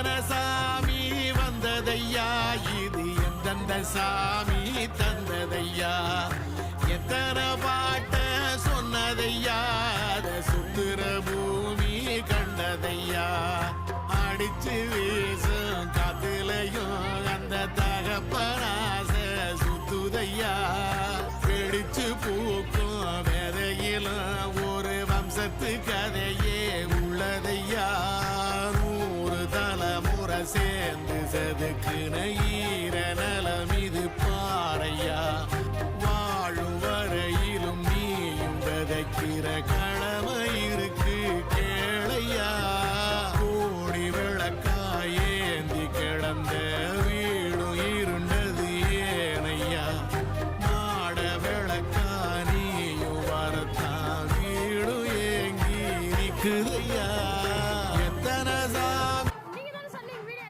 எத்தனை சாமி வந்ததையா, இது எந்தெந்த சாமி தந்ததையா, எத்தனை பாட்ட சொன்னதையா, அத சுத்துற பூமி கண்டதையா, அடிச்சு வீசும் காத்துலையும் அந்த தகப்பனாச சுத்துதையா, வெடிச்சு பூக்கும் வேதையிலும் ஒரு வம்சத்து கதையே உள்ளதையா, 100 தலைமுறை சேர்ந்து செதுக்குன